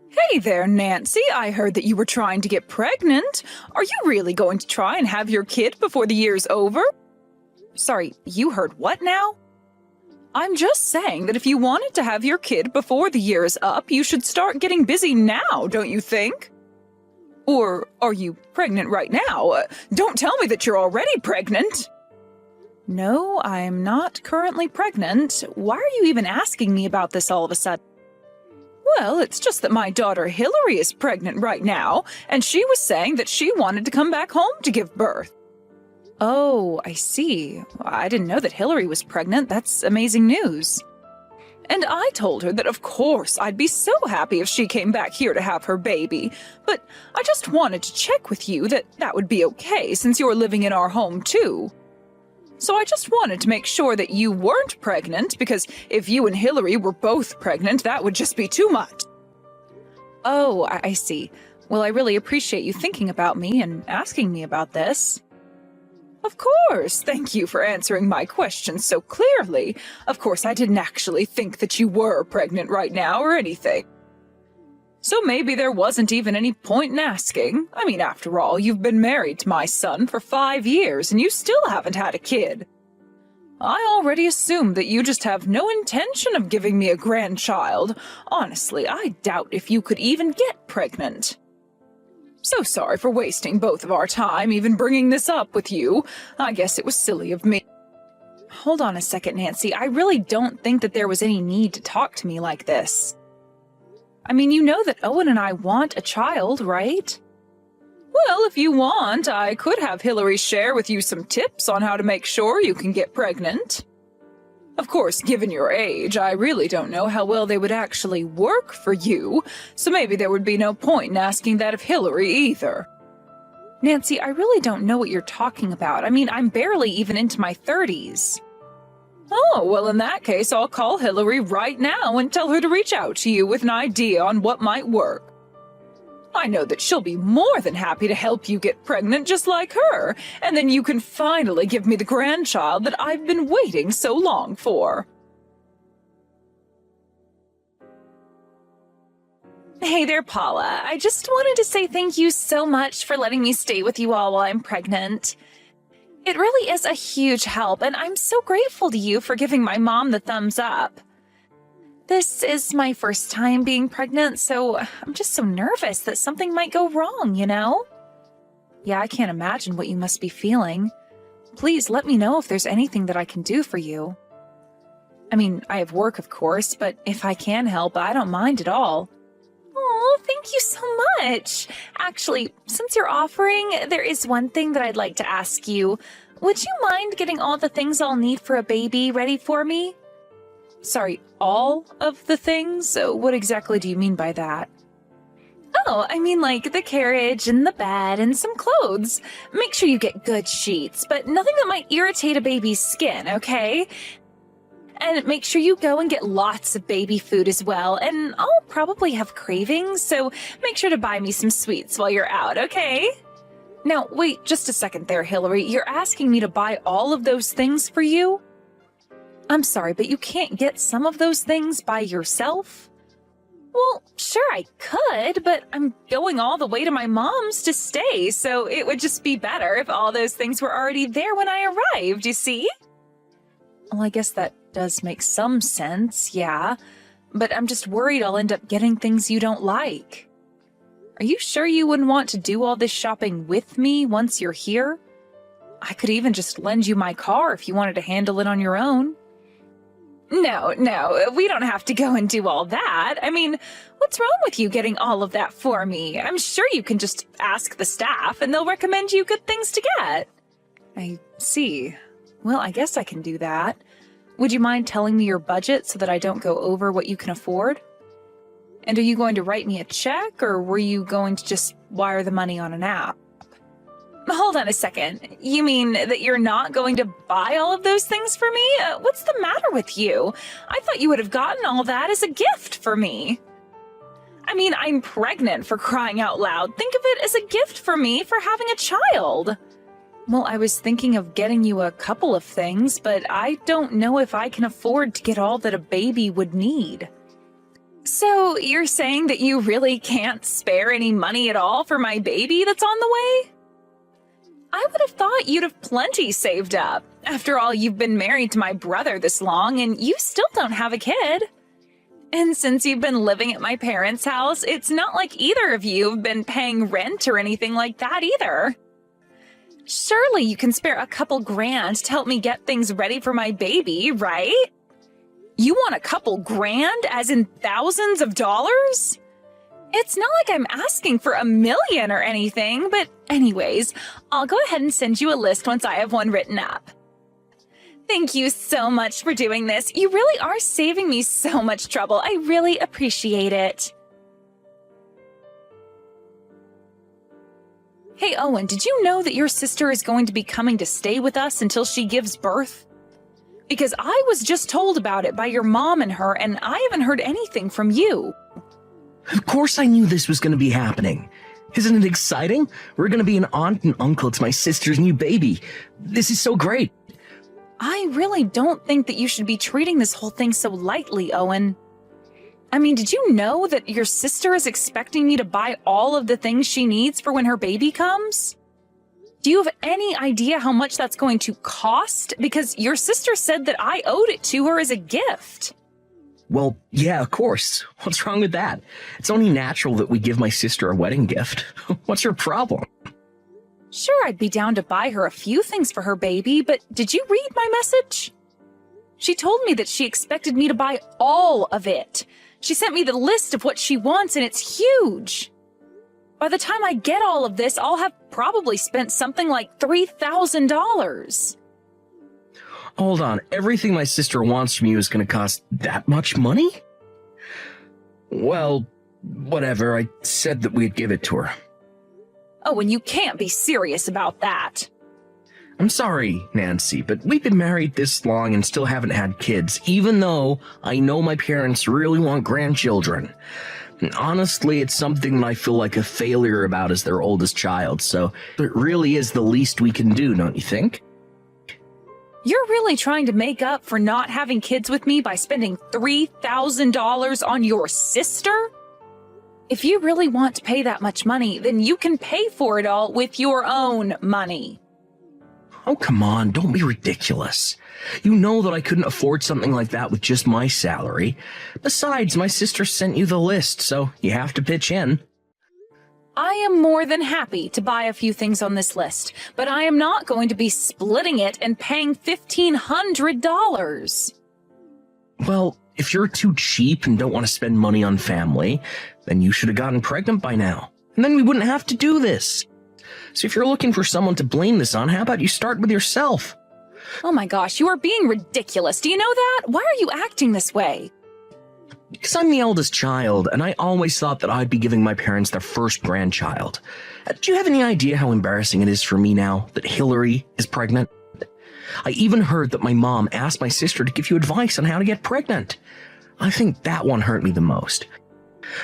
Hey there, Nancy. I heard that you were trying to get pregnant. Are you really going to try and have your kid before the year's over? Sorry, you heard what now? I'm just saying that if you wanted to have your kid before the year is up, you should start getting busy now, don't you think? Or are you pregnant right now? Don't tell me that you're already pregnant. No, I'm not currently pregnant. Why are you even asking me about this all of a sudden? Well, it's just that my daughter Hillary is pregnant right now, and she was saying that she wanted to come back home to give birth. Oh, I see. I didn't know that Hillary was pregnant. That's amazing news. And I told her that of course I'd be so happy if she came back here to have her baby, but I just wanted to check with you that that would be okay since you're living in our home too. So I just wanted to make sure that you weren't pregnant, because if you and Hillary were both pregnant, that would just be too much. Oh, I see. Well, I really appreciate you thinking about me and asking me about this. Of course, thank you for answering my questions so clearly. Of course, I didn't actually think that you were pregnant right now or anything. So maybe there wasn't even any point in asking. I mean, after all, you've been married to my son for 5 years and you still haven't had a kid. I already assumed that you just have no intention of giving me a grandchild. Honestly, I doubt if you could even get pregnant. So sorry for wasting both of our time even bringing this up with you. I guess it was silly of me. Hold on a second, Nancy. I really don't think that there was any need to talk to me like this. I mean, you know that Owen and I want a child, right? Well, if you want, I could have Hillary share with you some tips on how to make sure you can get pregnant. Of course, given your age, I really don't know how well they would actually work for you, so maybe there would be no point in asking that of Hillary either. Nancy, I really don't know what you're talking about. I mean, I'm barely even into my 30s. Oh, well, in that case, I'll call Hillary right now and tell her to reach out to you with an idea on what might work. I know that she'll be more than happy to help you get pregnant just like her, and then you can finally give me the grandchild that I've been waiting so long for. Hey there, Paula. I just wanted to say thank you so much for letting me stay with you all while I'm pregnant. It really is a huge help, and I'm so grateful to you for giving my mom the thumbs up. This is my first time being pregnant, so I'm just so nervous that something might go wrong, you know? Yeah, I can't imagine what you must be feeling. Please let me know if there's anything that I can do for you. I mean, I have work, of course, but if I can help, I don't mind at all. Oh, thank you so much. Actually, since you're offering, there is one thing that I'd like to ask you. Would you mind getting all the things I'll need for a baby ready for me? Sorry, all of the things? What exactly do you mean by that? Oh, I mean like the carriage and the bed and some clothes. Make sure you get good sheets, but nothing that might irritate a baby's skin, okay? And make sure you go and get lots of baby food as well, and I'll probably have cravings, so make sure to buy me some sweets while you're out, okay? Now, wait just a second there, Hillary. You're asking me to buy all of those things for you? I'm sorry, but you can't get some of those things by yourself? Well, sure I could, but I'm going all the way to my mom's to stay, so it would just be better if all those things were already there when I arrived, you see? Well, I guess that does make some sense, yeah. But I'm just worried I'll end up getting things you don't like. Are you sure you wouldn't want to do all this shopping with me once you're here? I could even just lend you my car if you wanted to handle it on your own. No, we don't have to go and do all that. I mean, what's wrong with you getting all of that for me? I'm sure you can just ask the staff and they'll recommend you good things to get. I see. Well, I guess I can do that. Would you mind telling me your budget so that I don't go over what you can afford? And are you going to write me a check, or were you going to just wire the money on an app? Hold on a second. You mean that you're not going to buy all of those things for me? What's the matter with you? I thought you would have gotten all that as a gift for me. I mean, I'm pregnant, for crying out loud. Think of it as a gift for me for having a child. Well, I was thinking of getting you a couple of things, but I don't know if I can afford to get all that a baby would need. So you're saying that you really can't spare any money at all for my baby that's on the way? I would have thought you'd have plenty saved up. After all, you've been married to my brother this long and you still don't have a kid. And since you've been living at my parents' house, it's not like either of you have been paying rent or anything like that either. Surely you can spare a couple grand to help me get things ready for my baby, right? You want a couple grand, as in thousands of dollars? It's not like I'm asking for $1 million or anything, but anyways, I'll go ahead and send you a list once I have one written up. Thank you so much for doing this. You really are saving me so much trouble. I really appreciate it. Hey, Owen, did you know that your sister is going to be coming to stay with us until she gives birth? Because I was just told about it by your mom and her, and I haven't heard anything from you. Of course I knew this was going to be happening. Isn't it exciting? We're going to be an aunt and uncle to my sister's new baby. This is so great. I really don't think that you should be treating this whole thing so lightly, Owen. I mean, did you know that your sister is expecting me to buy all of the things she needs for when her baby comes? Do you have any idea how much that's going to cost? Because your sister said that I owed it to her as a gift. Well, yeah, of course. What's wrong with that? It's only natural that we give my sister a wedding gift. What's your problem? Sure, I'd be down to buy her a few things for her baby, but did you read my message? She told me that she expected me to buy all of it. She sent me the list of what she wants, and it's huge. By the time I get all of this, I'll have probably spent something like $3,000. Hold on, everything my sister wants from you is going to cost that much money? Well, whatever, I said that we'd give it to her. Oh, and you can't be serious about that. I'm sorry, Nancy, but we've been married this long and still haven't had kids, even though I know my parents really want grandchildren. And honestly, it's something that I feel like a failure about as their oldest child, so it really is the least we can do, don't you think? You're really trying to make up for not having kids with me by spending $3,000 on your sister? If you really want to pay that much money, then you can pay for it all with your own money. Oh, come on, don't be ridiculous. You know that I couldn't afford something like that with just my salary. Besides, my sister sent you the list, so you have to pitch in. I am more than happy to buy a few things on this list, but I am not going to be splitting it and paying $1,500. Well, if you're too cheap and don't want to spend money on family, then you should have gotten pregnant by now. And then we wouldn't have to do this. So if you're looking for someone to blame this on, how about you start with yourself? Oh my gosh, you are being ridiculous. Do you know that? Why are you acting this way? Because I'm the eldest child, and I always thought that I'd be giving my parents their first grandchild. Do you have any idea how embarrassing it is for me now that Hillary is pregnant? I even heard that my mom asked my sister to give you advice on how to get pregnant. I think that one hurt me the most.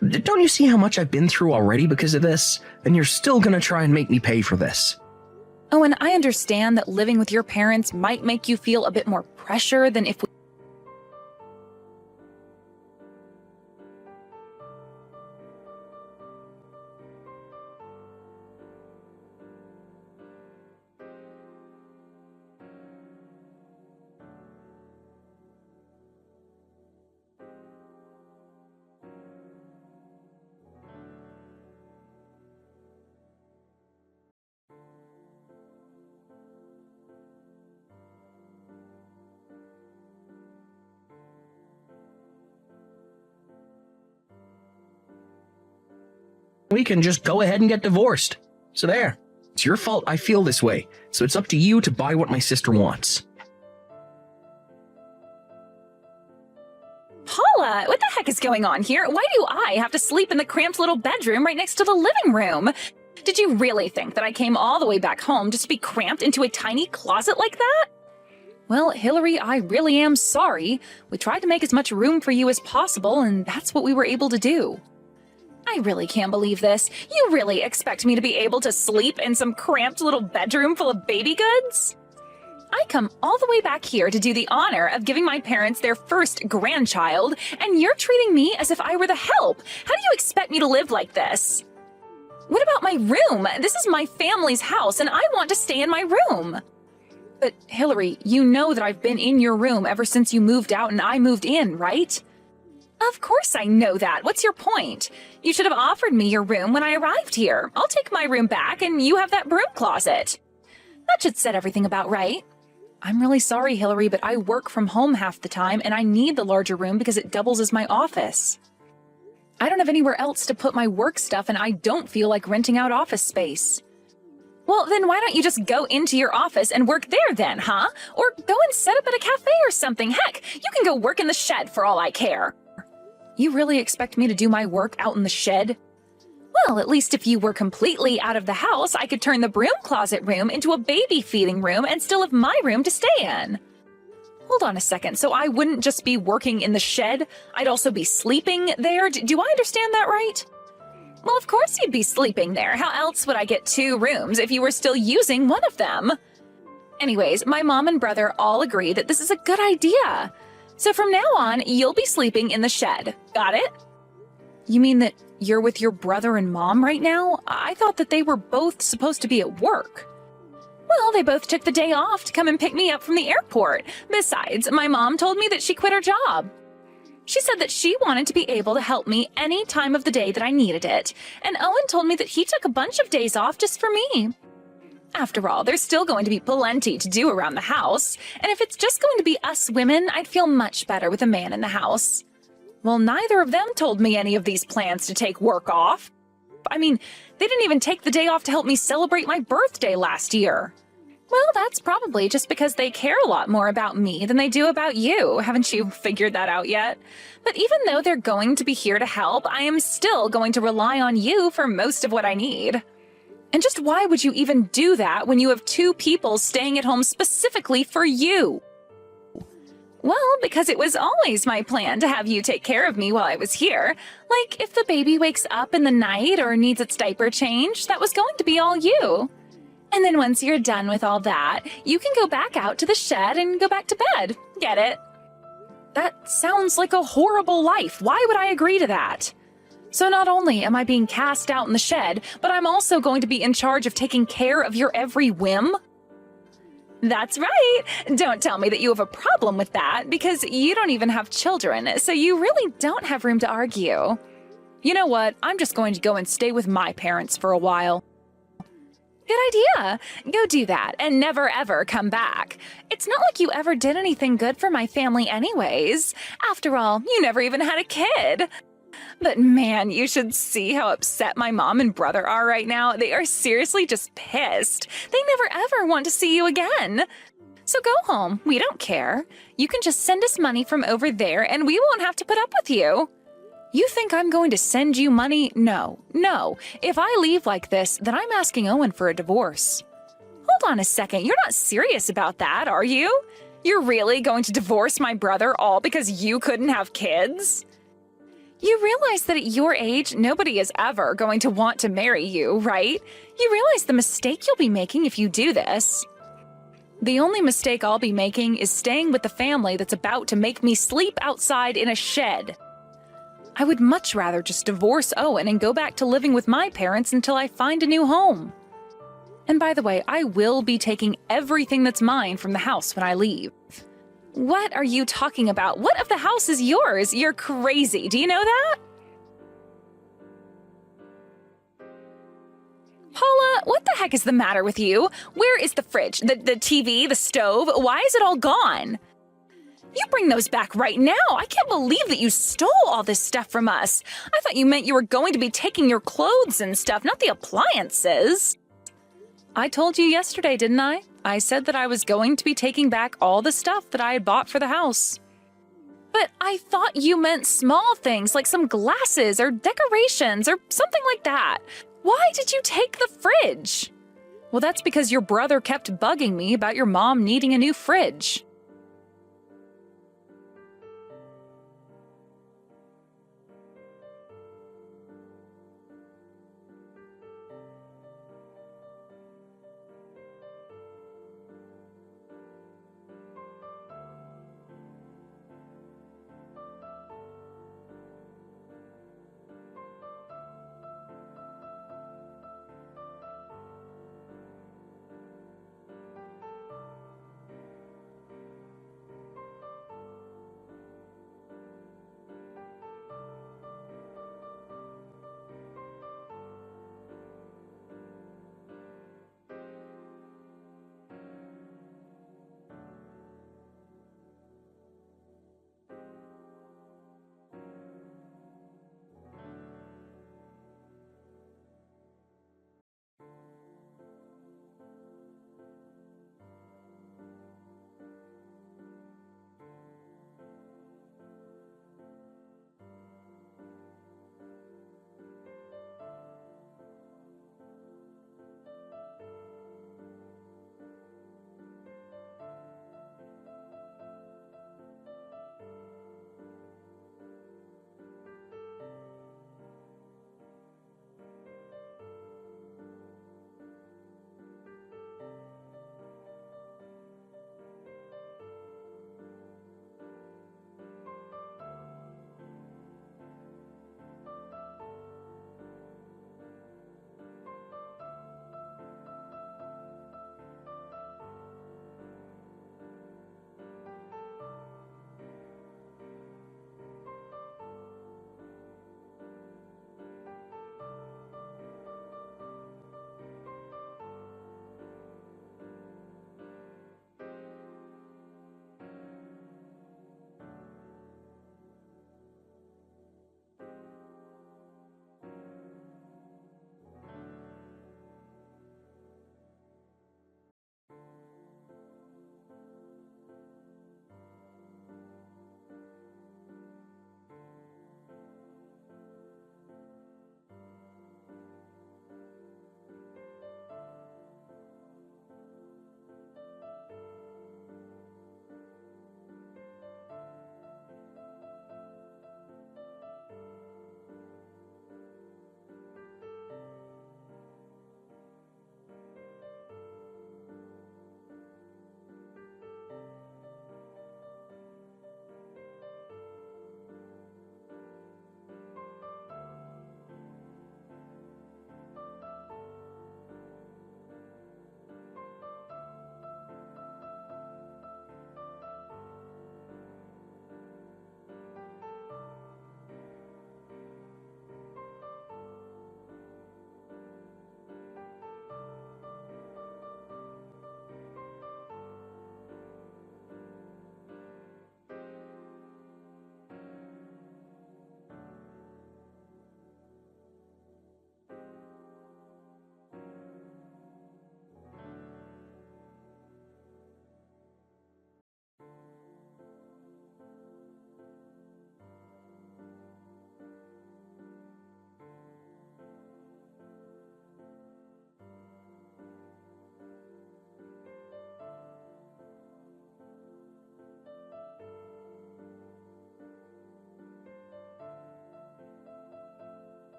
Don't you see how much I've been through already because of this? And you're still gonna try and make me pay for this. Oh, and I understand that living with your parents might make you feel a bit more pressure than if We can just go ahead and get divorced. So there. It's your fault I feel this way. So it's up to you to buy what my sister wants. Paula, what the heck is going on here? Why do I have to sleep in the cramped little bedroom right next to the living room? Did you really think that I came all the way back home just to be cramped into a tiny closet like that? Well, Hillary, I really am sorry. We tried to make as much room for you as possible, and that's what we were able to do. I really can't believe this. You really expect me to be able to sleep in some cramped little bedroom full of baby goods? I come all the way back here to do the honor of giving my parents their first grandchild, and you're treating me as if I were the help. How do you expect me to live like this? What about my room? This is my family's house, and I want to stay in my room. But, Hillary, you know that I've been in your room ever since you moved out and I moved in, right? Of course I know that. What's your point? You should have offered me your room when I arrived here. I'll take my room back, and you have that broom closet. That should set everything about right. I'm really sorry, Hillary, but I work from home half the time, and I need the larger room because it doubles as my office. I don't have anywhere else to put my work stuff, and I don't feel like renting out office space. Well, then why don't you just go into your office and work there then, huh? Or go and set up at a cafe or something. Heck, you can go work in the shed for all I care. You really expect me to do my work out in the shed? Well, at least if you were completely out of the house, I could turn the broom closet room into a baby feeding room and still have my room to stay in. Hold on a second, so I wouldn't just be working in the shed, I'd also be sleeping there? Do I understand that right? Well, of course you'd be sleeping there. How else would I get 2 rooms if you were still using one of them? Anyways, my mom and brother all agree that this is a good idea. So from now on, you'll be sleeping in the shed. Got it? You mean that you're with your brother and mom right now? I thought that they were both supposed to be at work. Well, they both took the day off to come and pick me up from the airport. Besides, my mom told me that she quit her job. She said that she wanted to be able to help me any time of the day that I needed it. And Owen told me that he took a bunch of days off just for me. After all, there's still going to be plenty to do around the house. And if it's just going to be us women, I'd feel much better with a man in the house. Well, neither of them told me any of these plans to take work off. I mean, they didn't even take the day off to help me celebrate my birthday last year. Well, that's probably just because they care a lot more about me than they do about you. Haven't you figured that out yet? But even though they're going to be here to help, I am still going to rely on you for most of what I need. And just why would you even do that when you have 2 people staying at home specifically for you? Well, because it was always my plan to have you take care of me while I was here. Like, if the baby wakes up in the night or needs its diaper changed, that was going to be all you. And then once you're done with all that, you can go back out to the shed and go back to bed. Get it? That sounds like a horrible life. Why would I agree to that? So not only am I being cast out in the shed, but I'm also going to be in charge of taking care of your every whim? That's right. Don't tell me that you have a problem with that, because you don't even have children, so you really don't have room to argue. You know what? I'm just going to go and stay with my parents for a while. Good idea. Go do that and never ever come back. It's not like you ever did anything good for my family anyways. After all, you never even had a kid. But man, you should see how upset my mom and brother are right now. They are seriously just pissed. They never ever want to see you again. So go home. We don't care. You can just send us money from over there and we won't have to put up with you. You think I'm going to send you money? No. If I leave like this, then I'm asking Owen for a divorce. Hold on a second. You're not serious about that, are you? You're really going to divorce my brother all because you couldn't have kids? You realize that at your age, nobody is ever going to want to marry you, right? You realize the mistake you'll be making if you do this. The only mistake I'll be making is staying with the family that's about to make me sleep outside in a shed. I would much rather just divorce Owen and go back to living with my parents until I find a new home. And by the way, I will be taking everything that's mine from the house when I leave. What are you talking about? What of the house is yours? You're crazy. Do you know that? Paula, what the heck is the matter with you? Where is the fridge, the TV, the stove? Why is it all gone? You bring those back right now. I can't believe that you stole all this stuff from us. I thought you meant you were going to be taking your clothes and stuff, not the appliances. I told you yesterday, didn't I? I said that I was going to be taking back all the stuff that I had bought for the house. But I thought you meant small things like some glasses or decorations or something like that. Why did you take the fridge? Well, that's because your brother kept bugging me about your mom needing a new fridge.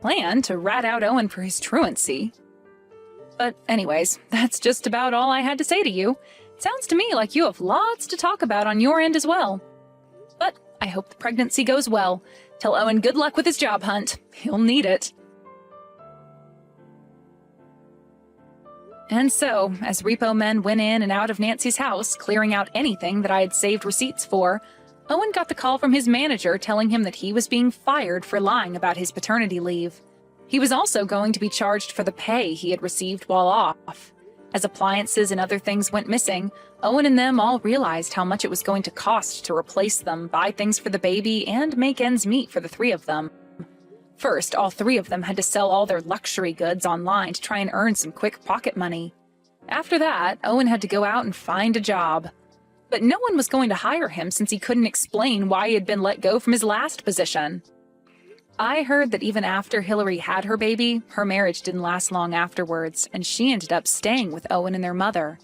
plan to rat out Owen for his truancy. But anyways, that's just about all I had to say to you. Sounds to me like you have lots to talk about on your end as well. But I hope the pregnancy goes well. Tell Owen good luck with his job hunt. He'll need it. And so, as repo men went in and out of Nancy's house, clearing out anything that I had saved receipts for, Owen got the call from his manager telling him that he was being fired for lying about his paternity leave. He was also going to be charged for the pay he had received while off. As appliances and other things went missing, Owen and them all realized how much it was going to cost to replace them, buy things for the baby, and make ends meet for the three of them. First, all three of them had to sell all their luxury goods online to try and earn some quick pocket money. After that, Owen had to go out and find a job. But no one was going to hire him since he couldn't explain why he had been let go from his last position. I heard that even after Hillary had her baby, her marriage didn't last long afterwards, and she ended up staying with Owen and their mother.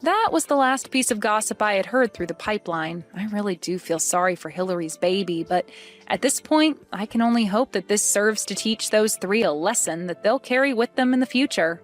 That was the last piece of gossip I had heard through the pipeline. I really do feel sorry for Hillary's baby, but at this point, I can only hope that this serves to teach those three a lesson that they'll carry with them in the future.